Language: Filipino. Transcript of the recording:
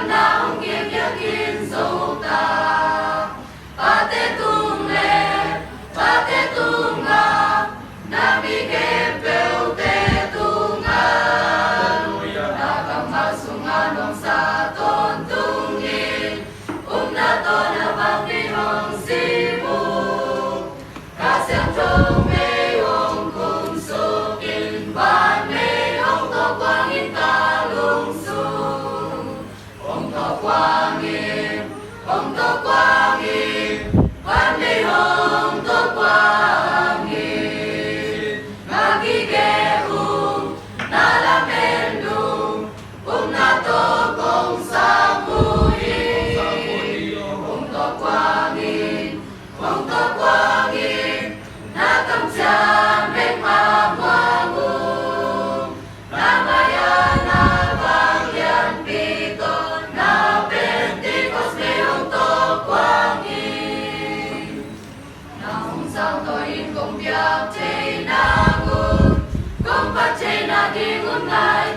naong gibyakin suta. Pate tunga, nabigay peute tunga. Nakamasunganong sa tontungin, nato na pangihong simu. Kasyang chong mayong kung sukin, ban mayong tokwangin talungsong. Ong tokwangin, ban mayong tokwangin. Magigeong nalamendong, nato kong samuhin. Ong tokwangin, nakamsyan may pamwangong. Namaya na bagyan pito, na pentikos mayong tokwangin. Naong santoin kong biyak chay nangun, kong pachay na dingun ngay